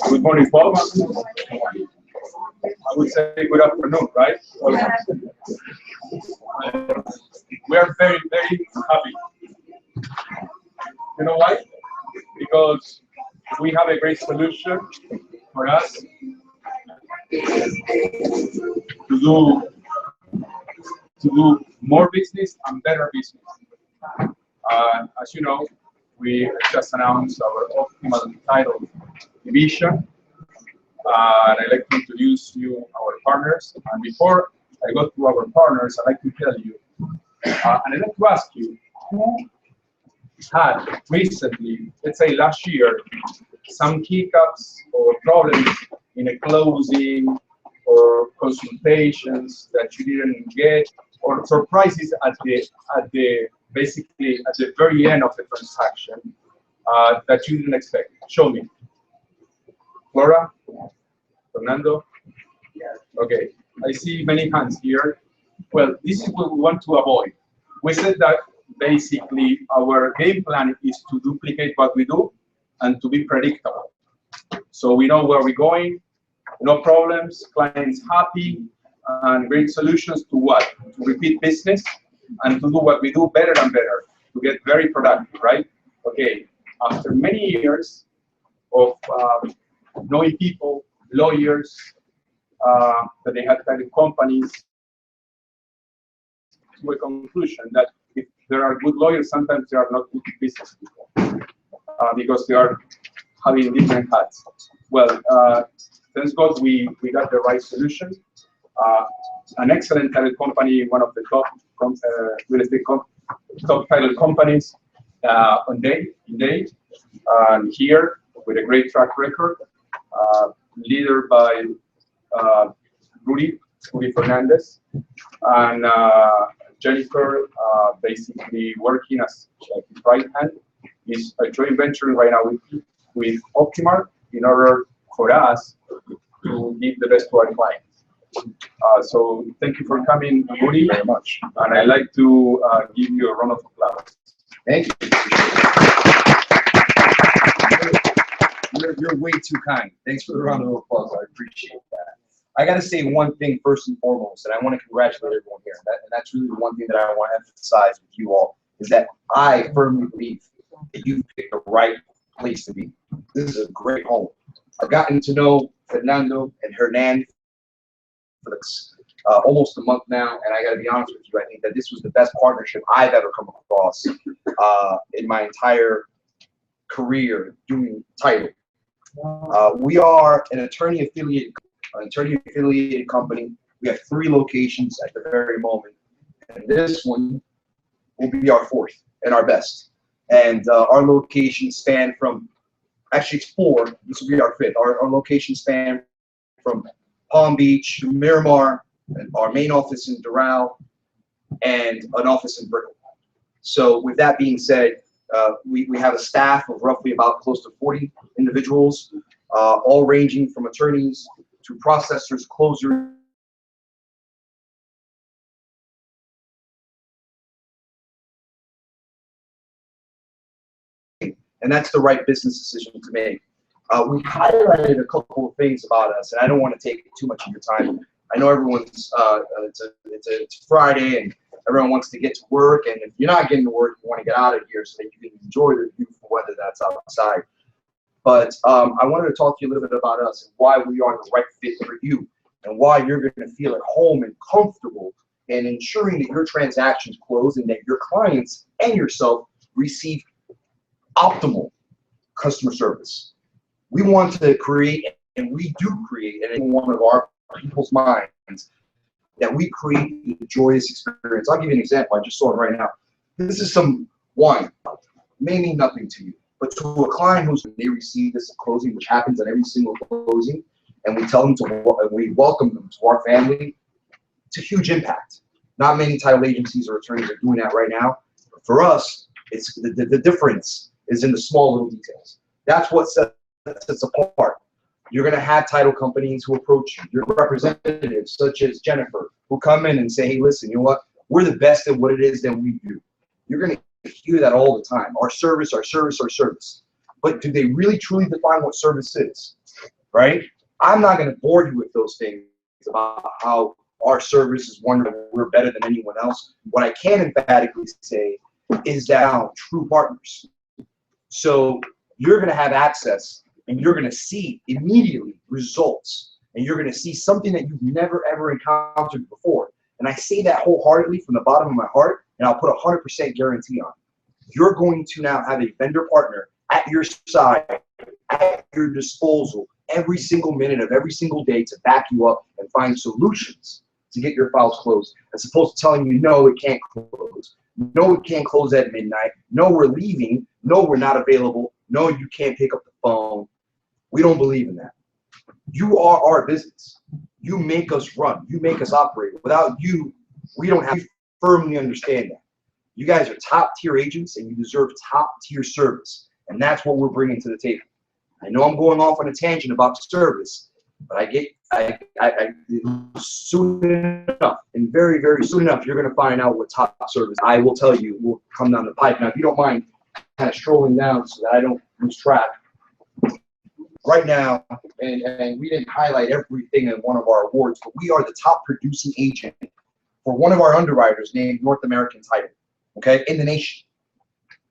Good morning, Paul. I would say good afternoon, right? We are very, very happy. You know why? Because we have a great solution for us to do more business and better business. As you know, we just announced our Optimar title division. I'd like to introduce you our partners. And before I go to our partners, I'd like to tell you, and I'd like to ask you, who had recently, let's say last year, some hiccups or problems in a closing or consultations that you didn't get, or surprises at the basically at the very end of the transaction that you didn't expect? Show me. Flora? Fernando? Okay, I see many hands here. Well, this is what we want to avoid. We said that basically our game plan is to duplicate what we do and to be predictable. So we know where we're going, no problems, clients happy, and great solutions to what? To repeat business and to do what we do better and better, to get very productive, right? Okay, after many years of knowing people, lawyers, that they had kind of companies, to a conclusion that if there are good lawyers, sometimes they are not good business people because they are having different hats. Well, thank God we got the right solution. An excellent title company, one of the top real estate top title companies in day, and here with a great track record, leader by Rudy Fernandez, and Jennifer basically working as his right hand. Is a joint venture right now with Optimar in order for us to give the best to our clients. So thank you for coming, Rudy, very much. And I'd like to give you a round of applause. Thank you. You're way too kind. Thanks for the round of applause. I appreciate that. I got to say one thing first and foremost, and I want to congratulate everyone here. And that's really the one thing that I want to emphasize with you all, is that I firmly believe that you picked the right place to be. This is a great home. I've gotten to know Fernando and Hernan for almost a month now, and I got to be honest with you, I think that this was the best partnership I've ever come across in my entire career doing title. We are an attorney-affiliated company. We have 3 locations at the very moment, and this one will be our 4th and our best. And our locations span from, actually it's 4, this will be our 5th. Our locations span from Palm Beach, Miramar, and our main office in Doral, and an office in Brickell. So with that being said, we have a staff of roughly about close to 40 individuals, all ranging from attorneys to processors, closers, and that's the right business decision to make. We highlighted a couple of things about us, and I don't want to take too much of your time. I know everyone's it's Friday and everyone wants to get to work, and if you're not getting to work, you want to get out of here so that you can enjoy the beautiful weather that's outside. But I wanted to talk to you a little bit about us and why we are the right fit for you, and why you're going to feel at home and comfortable, and ensuring that your transactions close and that your clients and yourself receive optimal customer service. We want to create, and we do create, in one of our people's minds, that we create the joyous experience. I'll give you an example. I just saw it right now. This is some wine. It may mean nothing to you, but to a client who's, they receive this at closing, which happens at every single closing, and we tell them we welcome them to our family, it's a huge impact. Not many title agencies or attorneys are doing that right now. But for us, it's the difference is in the small little details. That's what sets us apart. You're going to have title companies who approach you, your representatives such as Jennifer, who come in and say, hey, listen, you know what? We're the best at what it is that we do. You're going to hear that all the time. Our service, our service, our service. But do they really truly define what service is? Right? I'm not going to bore you with those things about how our service is wonderful, we're better than anyone else. What I can emphatically say is that now true partners. So you're going to have access and you're going to see immediately results, and you're going to see something that you've never ever encountered before. And I say that wholeheartedly from the bottom of my heart, and I'll put a 100% guarantee on it. You're going to now have a vendor partner at your side, at your disposal, every single minute of every single day to back you up and find solutions to get your files closed, as opposed to telling you, no, it can't close. No, it can't close at midnight. No, we're leaving. No, we're not available. No, you can't pick up the phone. We don't believe in that. You are our business. You make us run. You make us operate. Without you, we don't have to firmly understand that. You guys are top tier agents and you deserve top tier service. And that's what we're bringing to the table. I know I'm going off on a tangent about service, but soon enough, and very, very soon enough, you're going to find out what top service I will tell you will come down the pipe. Now, if you don't mind kind of strolling down so that I don't lose track. Right now, and we didn't highlight everything in one of our awards, but we are the top producing agent for one of our underwriters named North American Title, okay, in the nation.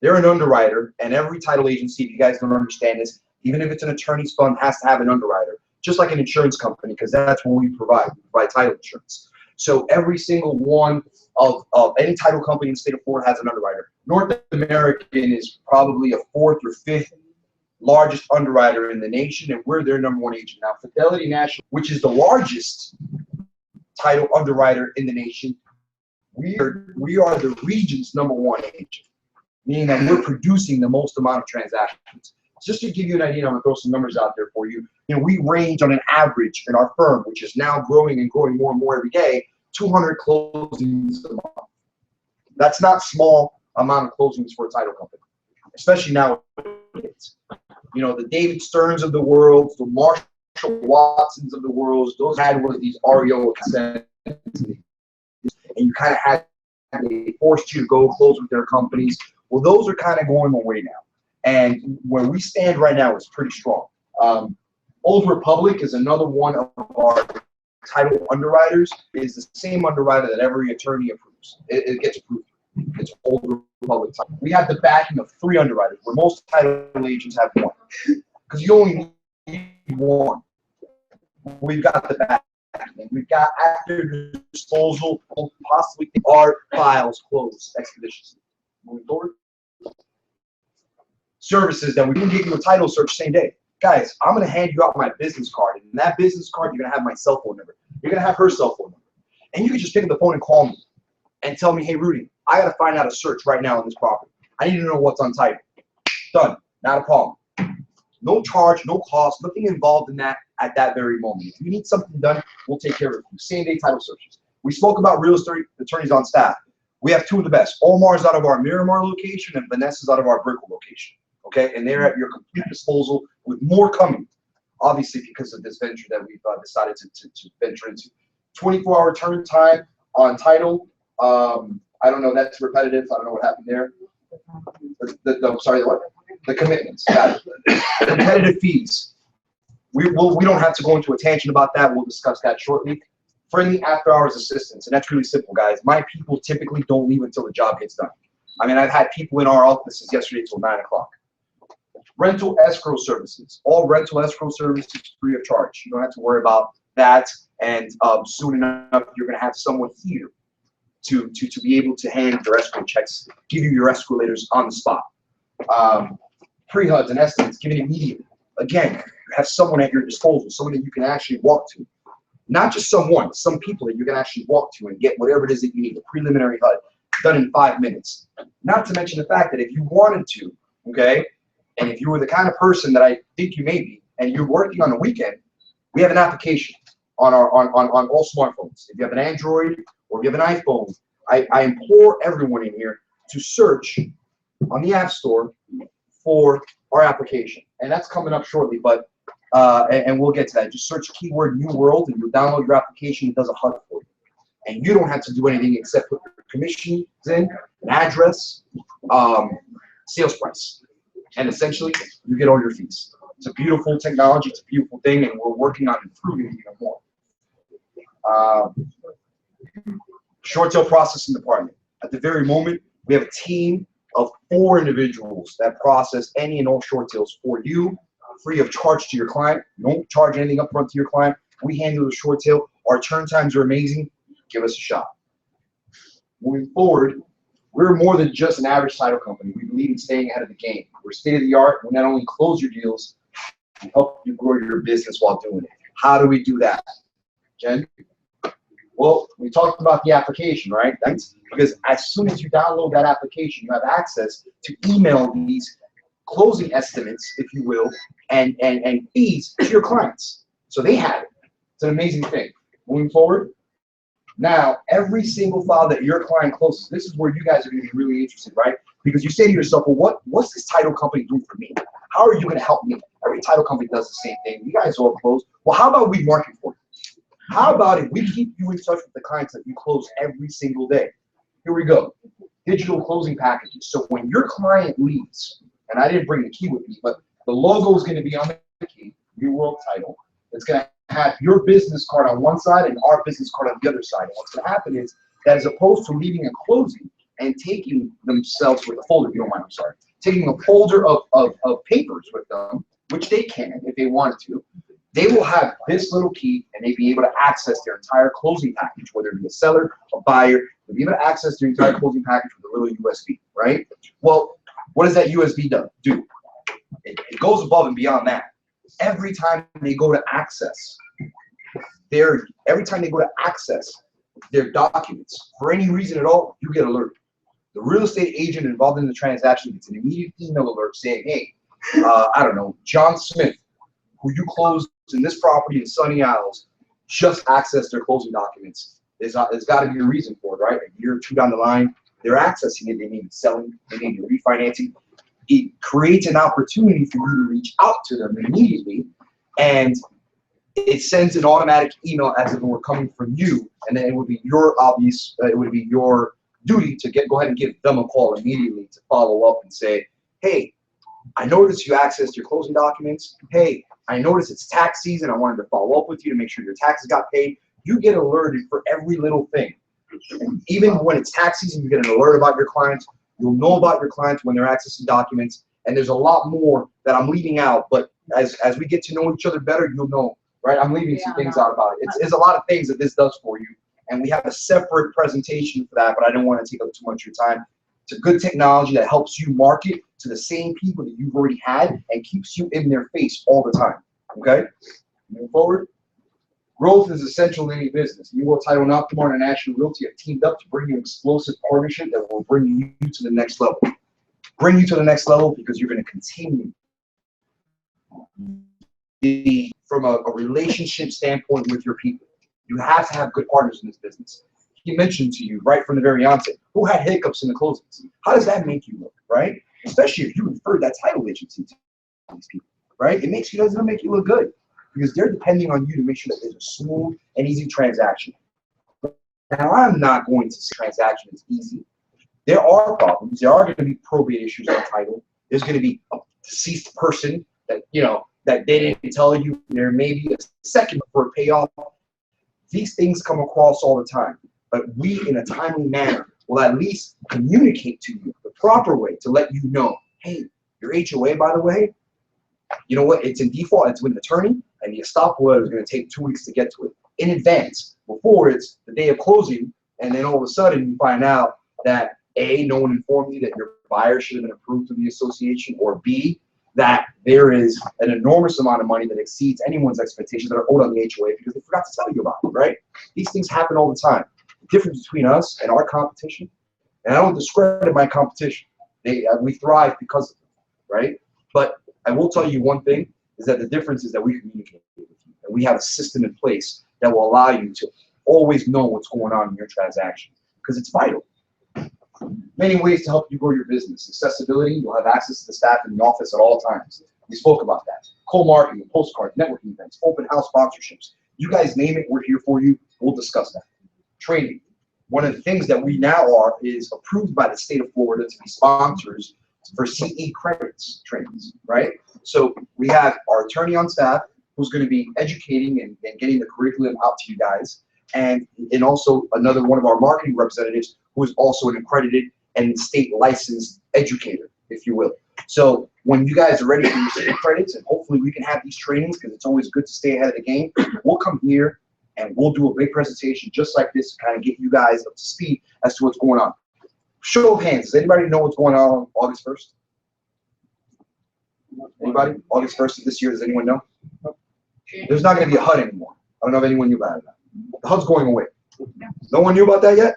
They're an underwriter, and every title agency, if you guys don't understand this, even if it's an attorney's fund, has to have an underwriter, just like an insurance company, because that's what we provide. We provide title insurance. So every single one of any title company in the state of Florida has an underwriter. North American is probably a 4th or 5th largest underwriter in the nation, and we're their #1 agent. Now, Fidelity National, which is the largest title underwriter in the nation, we are the region's #1 agent, meaning that we're producing the most amount of transactions. Just to give you an idea, I'm going to throw some numbers out there for you. You know, we range on an average in our firm, which is now growing and growing more and more every day, 200 closings a month. That's not small amount of closings for a title company, especially nowadays. You know, the David Stearns of the world, the Marshall Watsons of the world, those had was these REO consents, and you kind of had, they forced you to go close with their companies. Well, those are kind of going away now. And where we stand right now is pretty strong. Old Republic is another one of our title underwriters. Is the same underwriter that every attorney approves. It gets approved. It's Old Republic title. We have the backing of 3 underwriters, where most title agents have 1, because you only need 1. We've got the backing. We've got at your disposal, possibly our files closed expeditiously. Moving forward. Services that we can give you a title search same day. Guys, I'm going to hand you out my business card, and in that business card, you're going to have my cell phone number. You're going to have her cell phone number. And you can just pick up the phone and call me and tell me, hey, Rudy, I got to find out a search right now on this property. I need to know what's on title. Done. Not a problem. No charge, no cost, nothing involved in that at that very moment. If you need something done, we'll take care of it. Same day title searches. We spoke about real estate attorneys on staff. We have 2 of the best. Omar's out of our Miramar location and Vanessa's out of our Brickell location. Okay, and they're at your complete disposal with more coming, obviously because of this venture that we've decided to venture into. 24-hour turn time on title. I don't know, that's repetitive. I don't know what happened there. Sorry, what? The commitments. Got it. Competitive fees. We don't have to go into a tangent about that. We'll discuss that shortly. Friendly after-hours assistance, and that's really simple, guys. My people typically don't leave until the job gets done. I mean, I've had people in our offices yesterday till 9 o'clock. Rental escrow services. All rental escrow services free of charge. You don't have to worry about that. And soon enough, you're going to have someone here to be able to hand your escrow checks, give you your escalators on the spot. Pre-HUDs and estimates given immediately. Again, you have someone at your disposal, someone that you can actually walk to. Not just someone, some people that you can actually walk to and get whatever it is that you need, a preliminary HUD, done in 5 minutes. Not to mention the fact that if you wanted to, okay, and if you were the kind of person that I think you may be, and you're working on the weekend, we have an application on all smartphones. If you have an Android or if you have an iPhone, I implore everyone in here to search on the App Store for our application. And that's coming up shortly, but and we'll get to that. Just search keyword New World and you'll download your application. It does a HUD for you. And you don't have to do anything except put your commission in, an address, sales price. And essentially, you get all your fees. It's a beautiful technology. It's a beautiful thing, and we're working on improving it even more. Short tail processing department. At the very moment, we have a team of 4 individuals that process any and all short tails for you, free of charge to your client. You don't charge anything upfront to your client. We handle the short tail. Our turn times are amazing. Give us a shot. Moving forward, we're more than just an average title company. We believe in staying ahead of the game. We're state of the art. We not only close your deals, we help you grow your business while doing it. How do we do that, Jen? Well, we talked about the application, right? That's because as soon as you download that application, you have access to email these closing estimates, if you will, and fees to your clients. So they have it. It's an amazing thing. Moving forward, now every single file that your client closes, this is where you guys are going to be really interested, right? Because you say to yourself, well, what's this title company doing for me? How are you going to help me? Every title company does the same thing. You guys all close. Well, how about we market for you? How about if we keep you in touch with the clients that you close every single day? Here we go. Digital closing packages. So when your client leaves, and I didn't bring the key with me, but the logo is going to be on the key, New World Title. It's going to have your business card on one side and our business card on the other side. And what's going to happen is that as opposed to leaving a closing and taking themselves with a folder, if you don't mind, I'm sorry, taking a folder of papers with them, which they can if they wanted to, they will have this little key and they'll be able to access their entire closing package, whether it be a seller, a buyer, they'll be able to access their entire closing package with a little USB, right? Well, what does that USB do? It goes above and beyond that. Every time they go to access their documents for any reason at all, you get alerted. The real estate agent involved in the transaction gets an immediate email alert saying, hey, I don't know, John Smith, who you closed in this property in Sunny Isles, just accessed their closing documents. There's got to be a reason for it, right? A year or two down the line, they're accessing it. They may be selling, they may be refinancing. It creates an opportunity for you to reach out to them immediately, and it sends an automatic email as if it were coming from you, and then it would be your duty to go ahead and give them a call immediately to follow up and say, hey, I noticed you accessed your closing documents. Hey, I noticed it's tax season. I wanted to follow up with you to make sure your taxes got paid. You get alerted for every little thing. And even when it's tax season, you get an alert about your clients. You'll know about your clients when they're accessing documents. And there's a lot more that I'm leaving out. But as we get to know each other better, you'll know, right? I'm leaving some things out about it. There's a lot of things that this does for you. And we have a separate presentation for that, but I didn't want to take up too much of your time. It's a good technology that helps you market to the same people that you've already had and keeps you in their face all the time, okay? Moving forward, growth is essential in any business. New World Title and Optimar International Realty have teamed up to bring you an explosive partnership that will bring you to the next level. Bring you to the next level because you're going to continue from a relationship standpoint with your people. You have to have good partners in this business. He mentioned to you right from the very onset, who had hiccups in the closings? How does that make you look, right? Especially if you referred that title agency to these people, right? It doesn't make you look good because they're depending on you to make sure that there's a smooth and easy transaction. Now, I'm not going to say transaction is easy. There are problems. There are going to be probate issues on title. There's going to be a deceased person that, that they didn't tell you. There may be a second for a payoff. These things come across all the time. But we, in a timely manner, will at least communicate to you the proper way to let you know, hey, your HOA, by the way, you know what, it's in default, it's with an attorney, and the estoppel letter is going to take 2 weeks to get to it in advance, before it's the day of closing, and then all of a sudden you find out that A, no one informed you that your buyer should have been approved through the association, or B, that there is an enormous amount of money that exceeds anyone's expectations that are owed on the HOA because they forgot to tell you about it, right? These things happen all the time. The difference between us and our competition, and I don't discredit my competition, we thrive because of it, right? But I will tell you one thing, is that the difference is that we communicate with you, and we have a system in place that will allow you to always know what's going on in your transaction, because it's vital. Many ways to help you grow your business. Accessibility, you'll have access to the staff in the office at all times. We spoke about that. Co-marketing, postcards, networking events, open house sponsorships. You guys name it, we're here for you. We'll discuss that. Training. one of the things that we now are is approved by the state of Florida to be sponsors for CE credits trainings, right? So we have our attorney on staff who's going to be educating and getting the curriculum out to you guys, and also another one of our marketing representatives who is also an accredited and state licensed educator, if you will. So when you guys are ready for your CE credits, and hopefully we can have these trainings because it's always good to stay ahead of the game, we'll come here and we'll do a big presentation just like this to kind of get you guys up to speed as to what's going on. Show of hands, does anybody know what's going on August 1st? Anybody? August 1st of this year, does anyone know? There's not going to be a HUD anymore. I don't know if anyone knew about it. The HUD's going away. No one knew about that yet?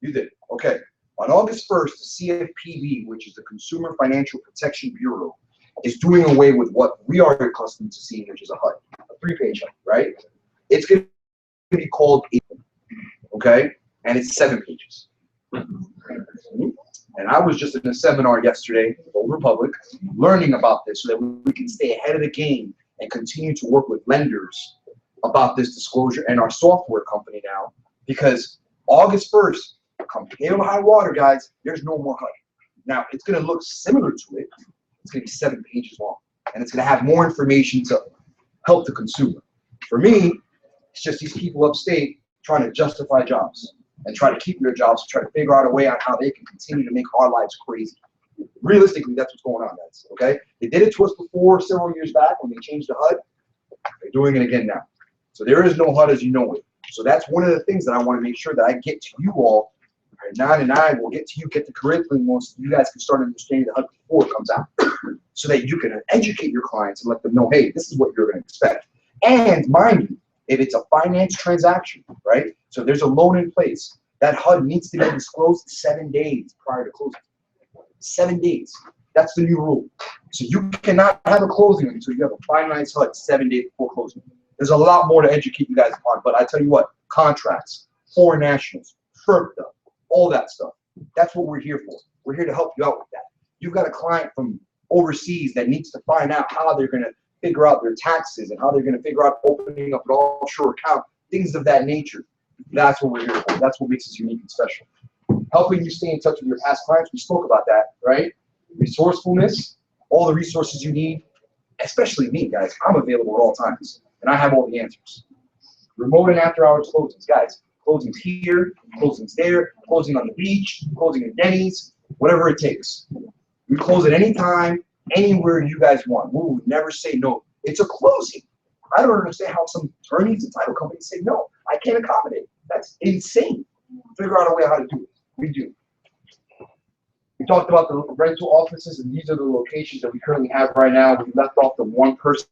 You did. Okay. On August 1st, the CFPB, which is the Consumer Financial Protection Bureau, is doing away with what we are accustomed to seeing, which is a HUD, a 3-page HUD, right? It's going to be called, okay? And it's 7 pages. And I was just in a seminar yesterday at Old Republic learning about this so that we can stay ahead of the game and continue to work with lenders about this disclosure and our software company now, because August 1st, come hail or high water, guys, there's no more HUD. Now, it's going to look similar to it. It's going to be 7 pages long, and it's going to have more information to help the consumer. For me, it's just these people upstate trying to justify jobs and try to keep their jobs, try to figure out a way on how they can continue to make our lives crazy. Realistically, that's what's going on, guys, okay? They did it to us before several years back when they changed the HUD. They're doing it again now. So there is no HUD as you know it. So that's one of the things that I want to make sure that I get to you all. Nan and I will get to you, get the curriculum once you guys can start understanding the HUD before it comes out, so that you can educate your clients and let them know, hey, this is what you're going to expect. And mind you, if it's a finance transaction, right? So there's a loan in place. That HUD needs to be disclosed 7 days prior to closing. 7 days. That's the new rule. So you cannot have a closing until you have a finalized HUD 7 days before closing. There's a lot more to educate you guys on, but I tell you what, contracts, foreign nationals, FERPTA, all that stuff. That's what we're here for. We're here to help you out with that. You've got a client from overseas that needs to find out how they're going to figure out their taxes and how they're going to figure out opening up an offshore account, things of that nature. That's what we're here for. That's what makes us unique and special. Helping you stay in touch with your past clients, we spoke about that, right? Resourcefulness, all the resources you need, especially me, guys. I'm available at all times, and I have all the answers. Remote and after-hours closings, guys. Closings here, closings there, closing on the beach, closing at Denny's, whatever it takes. We close at any time, anywhere you guys want. We would never say no. It's a closing. I don't understand how some attorneys and title companies say no. I can't accommodate. That's insane. Figure out a way how to do it. We do. We talked about the rental offices, and these are the locations that we currently have right now. We left off the one-person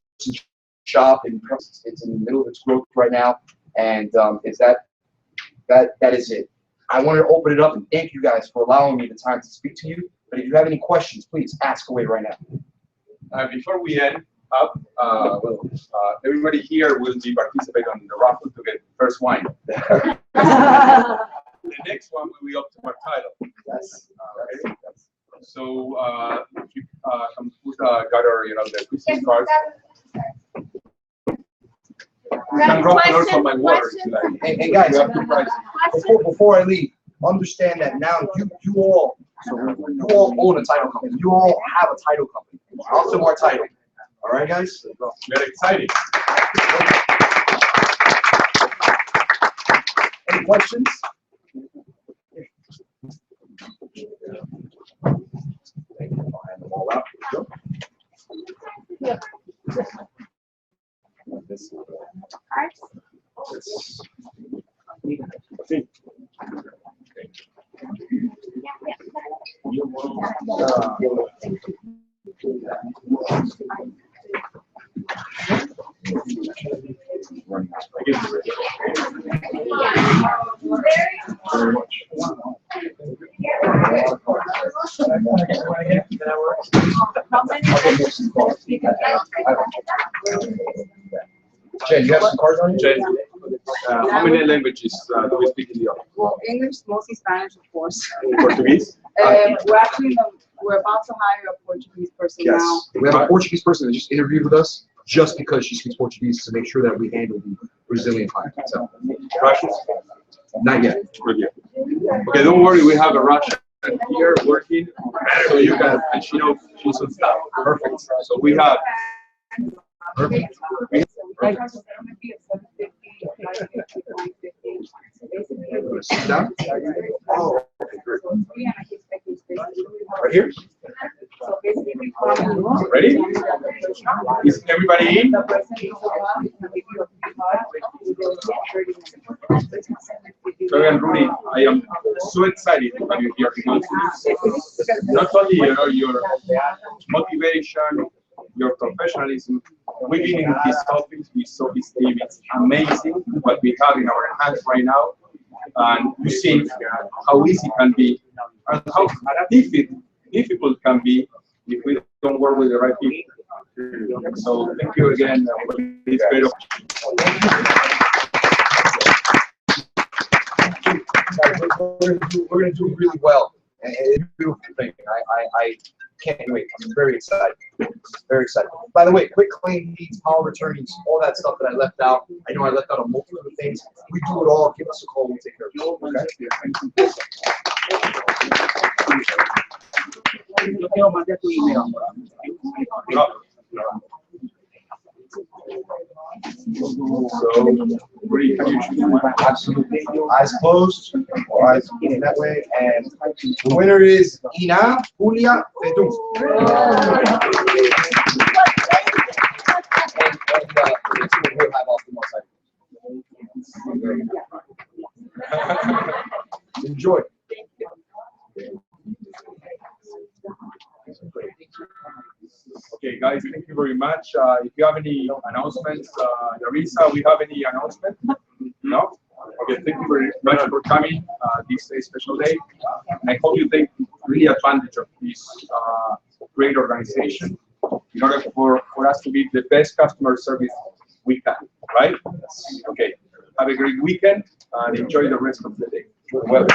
shop, and it's in the middle of its growth right now, and that is it. I want to open it up and thank you guys for allowing me the time to speak to you. But if you have any questions, please ask away right now. Before we end up, everybody here will be participating on the raffle to get first wine. The next one will be Optimar title. Yes. Okay. So if you can put gather, the business cards. You can drop also my water. Hey guys, before I leave, understand that now you all own a title company. You all have a title company. Optimar title. All right, guys. Very exciting. Any questions? I'll hand them all out. Yeah. This. Jen, you have some cards on you? Jen, how many languages do we speak in the office? Well, English, mostly Spanish, of course. Portuguese? We're about to hire a Portuguese person Yes. now. We have a Portuguese person that just interviewed with us just because she speaks Portuguese to make sure that we handle the Brazilian client. So, Russian? Not yet. Not yet. Okay, don't worry, we have a Russian here working, so you can, and she knows she's on staff. Perfect. So we have. Perfect. Sit down. Oh, okay, great. Right here? Ready? Is everybody in? Joey and Rudy, I am so excited to have you here because not only your motivation, your professionalism. We've been in this office, we saw this team. It's amazing what we have in our hands right now, and you see how easy it can be and how difficult it can be if we don't work with the right people. So thank you again for this great opportunity. We're going to do really well. And it's a beautiful thing. I can't wait. I'm very excited. Very excited. By the way, quick claim deeds, power attorneys, all that stuff that I left out. I know I left out a multitude of things. We do it all. Give us a call. We'll take care of it. So, Rudy, can you choose one? Absolutely. Eyes closed or eyes in that way. And the winner is Ina Julia Fedun. And we'll have Optimar side. Enjoy. Okay, guys, thank you very much. If you have any announcements, Larissa, we have any announcement? No? Okay, thank you very much for coming this special day. And I hope you take really advantage of this great organization in order for us to be the best customer service we can, right? Okay, have a great weekend and enjoy the rest of the day. Well.